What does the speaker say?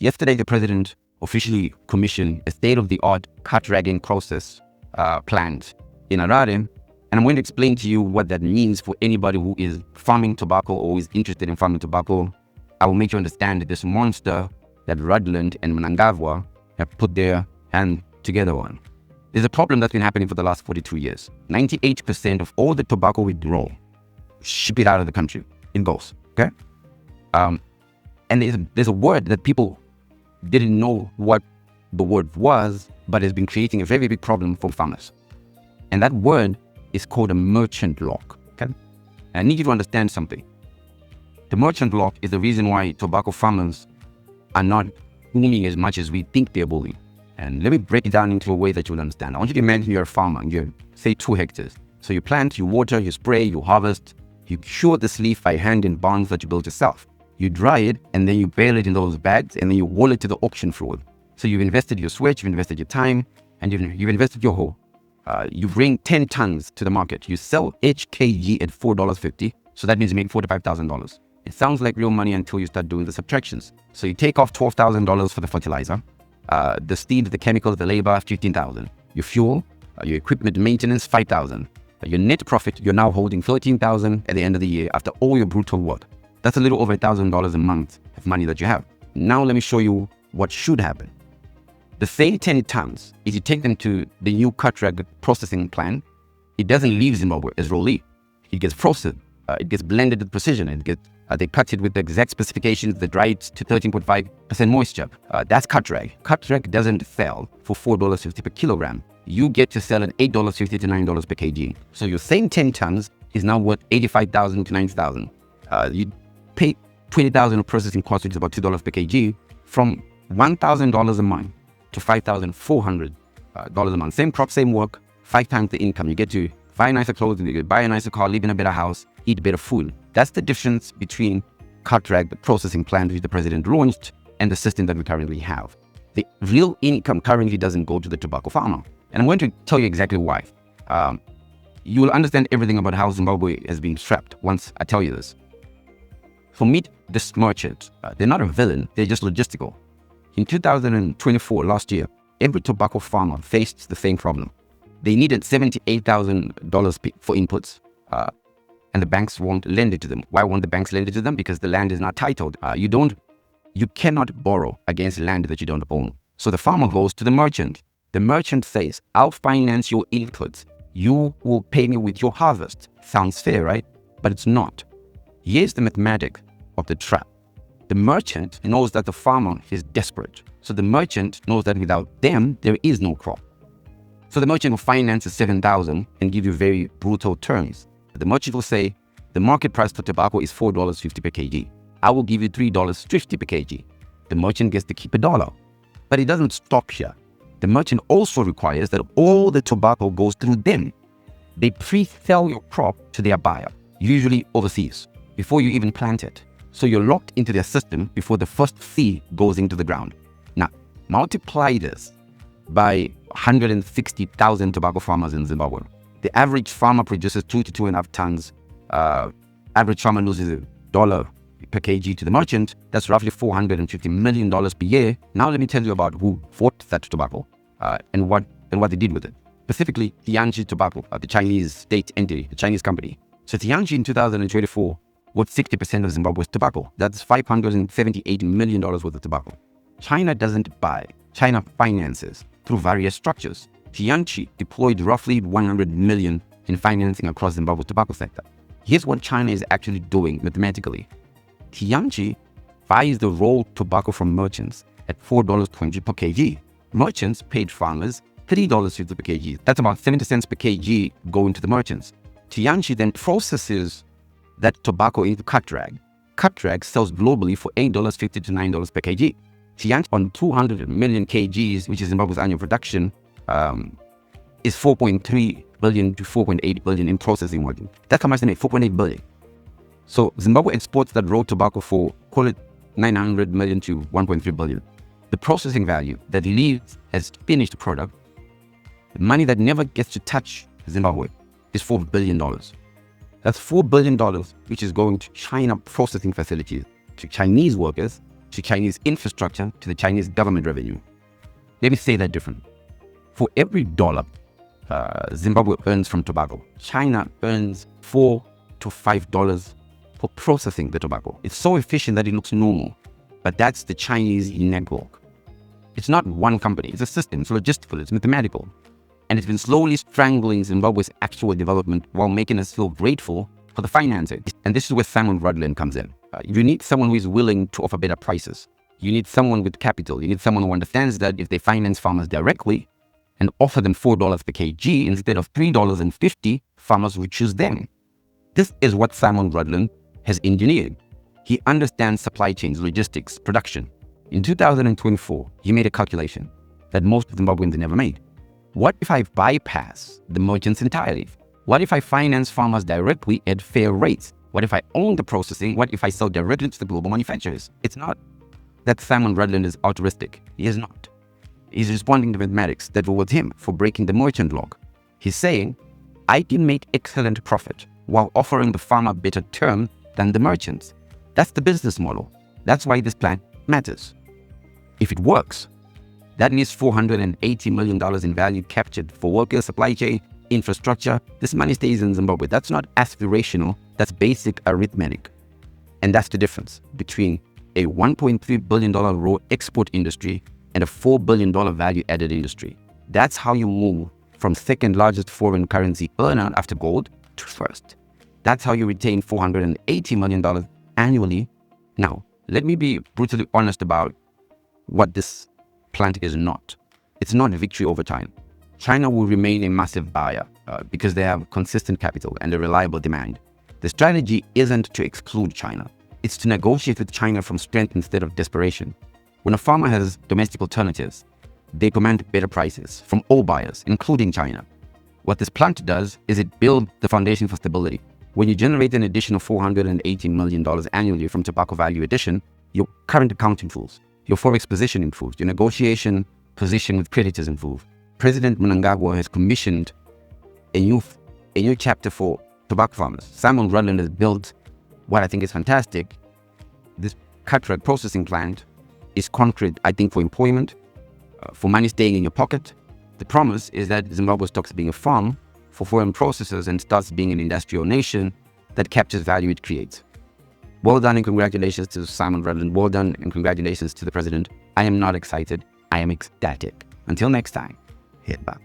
Yesterday, the president officially commissioned a state-of-the-art cut-ragging process plant in Ararie, and I'm going to explain to you what that means for anybody who is farming tobacco or is interested in farming tobacco. I will make you understand this monster that Ruddland and Mnangagwa have put their hand together on. There's a problem that's been happening for the last 42 years. 98% of all the tobacco we grow, ship it out of the country. It goes, okay? And there's a word that people didn't know what the word was, but has been creating a very big problem for farmers. And that word is called a merchant lock, okay? I need you to understand something. The merchant lock is the reason why tobacco farmers are not booming as much as we think they're booming. And let me break it down into a way that you'll understand. I want you to imagine you're a farmer, you say 2 hectares. So you plant, you water, you spray, you harvest, you cure this leaf by hand in barns that you build yourself. You dry it, and then you bale it in those bags, and then you haul it to the auction floor. So you've invested your sweat, you've invested your time, and you've invested your whole. You bring 10 tons to the market. You sell each kg at $4.50. So that means you make $45,000. It sounds like real money until you start doing the subtractions. So you take off $12,000 for the fertilizer, the seed, the chemicals, the labor, $15,000. Your fuel, your equipment maintenance, $5,000. Your net profit, you're now holding $13,000 at the end of the year after all your brutal work. That's a little over $1,000 a month of money that you have. Now let me show you what should happen. The same 10 tons, if you take them to the new cut-rag processing plant, it doesn't leave Zimbabwe as raw leaf. It gets processed. It gets blended with precision. They cut it with the exact specifications, they dry it to 13.5% moisture. That's cut-rag. Cut-rag doesn't sell for $4.50 per kilogram. You get to sell at $8.50 to $9 per kg. So your same 10 tons is now worth $85,000 to $90,000. You pay $20,000 of processing cost, which is about $2 per kg, from $1,000 a month to $5,400 a month. Same crop, same work, 5 times the income. You get to buy nicer clothes, you buy a nicer car, live in a better house, eat better food. That's the difference between cut-rag, the processing plant which the president launched, and the system that we currently have. The real income currently doesn't go to the tobacco farmer. And I'm going to tell you exactly why. You will understand everything about how Zimbabwe has been strapped once I tell you this. For meet this merchant, they're not a villain, they're just logistical. In 2024, last year, every tobacco farmer faced the same problem. They needed $78,000 for inputs, and the banks won't lend it to them. Why won't the banks lend it to them? Because the land is not titled. You cannot borrow against land that you don't own. So the farmer goes to the merchant. The merchant says, I'll finance your inputs. You will pay me with your harvest. Sounds fair, right? But it's not. Here's the mathematics of the trap. The merchant knows that the farmer is desperate. So the merchant knows that without them, there is no crop. So the merchant will finance $7,000 and give you very brutal terms. The merchant will say, the market price for tobacco is $4.50 per kg. I will give you $3.50 per kg. The merchant gets to keep $1. But it doesn't stop here. The merchant also requires that all the tobacco goes through them. They pre-sell your crop to their buyer, usually overseas, before you even plant it. So you're locked into their system before the first seed goes into the ground. Now, multiply this by 160,000 tobacco farmers in Zimbabwe. The average farmer produces 2 to 2.5 tons. Average farmer loses $1 per kg to the merchant. That's roughly $450 million per year. Now let me tell you about who bought that tobacco and what they did with it. Specifically, Tianqi Tobacco, the Chinese state entity, the Chinese company. So Tianqi in 2024 bought 60% of Zimbabwe's tobacco. That's $578 million worth of tobacco. China doesn't buy. China finances through various structures. Tianqi deployed roughly $100 million in financing across Zimbabwe's tobacco sector. Here's what China is actually doing mathematically. Tianqi buys the raw tobacco from merchants at $4.20 per kg. Merchants paid farmers $3.50 per kg. That's about 70 cents per kg going to the merchants. Tianqi then processes that tobacco into cut-rag. Cut-rag sells globally for $8.50 to $9 per kg. Tianqi on 200 million kgs, which is Zimbabwe's annual production, is 4.3 billion to 4.8 billion in processing volume. That's how much they make, 4.8 billion. So Zimbabwe exports that raw tobacco for, call it 900 million to 1.3 billion. The processing value that leaves as finished product, the money that never gets to touch Zimbabwe, is $4 billion. That's $4 billion, which is going to China processing facilities, to Chinese workers, to Chinese infrastructure to the Chinese government revenue. Let me say that different. For every dollar Zimbabwe earns from tobacco, China earns $4 to $5 for processing the tobacco. It's so efficient that it looks normal, but that's the Chinese network. It's not one company, it's a system, it's logistical, it's mathematical. And it's been slowly strangling Zimbabwe's actual development while making us feel grateful for the financing. And this is where Simon Ruddland comes in. You need someone who is willing to offer better prices. You need someone with capital. You need someone who understands that if they finance farmers directly and offer them $4 per kg instead of $3.50, farmers will choose them. This is what Simon Ruddland has engineered. He understands supply chains, logistics, production. In 2024, he made a calculation that most Zimbabweans never made. What if I bypass the merchants entirely? What if I finance farmers directly at fair rates? What if I own the processing? What if I sell directly to the global manufacturers? It's not that Simon Ruddland is altruistic. He is not. He's responding to mathematics that rewards him for breaking the merchant lock. He's saying, I can make excellent profit while offering the farmer better term than the merchants. That's the business model. That's why this plan matters. If it works, that means $480 million in value captured for workers, supply chain, infrastructure. This money stays in Zimbabwe. That's not aspirational. That's basic arithmetic. And that's the difference between a $1.3 billion raw export industry and a $4 billion value-added industry. That's how you move from second largest foreign currency earner after gold to first. That's how you retain $480 million annually. Now, let me be brutally honest about what this plant is not. It's not victory over time. China will remain a massive buyer because they have consistent capital and a reliable demand. The strategy isn't to exclude China. It's to negotiate with China from strength instead of desperation. When a farmer has domestic alternatives, they command better prices from all buyers, including China. What this plant does is it builds the foundation for stability. When you generate an additional $480 million annually from tobacco value addition, your current account improves, your forex position improves, your negotiation position with creditors improves. President Mnangagwa has commissioned a new chapter for tobacco farmers. Simon Ruddland has built what I think is fantastic. This cataract processing plant is concrete, I think, for employment, for money staying in your pocket. The promise is that Zimbabwe stops being a farm for foreign processors and starts being an industrial nation that captures value it creates. Well done and congratulations to Simon Ruddland. Well done and congratulations to the president. I am not excited. I am ecstatic. Until next time, hit back.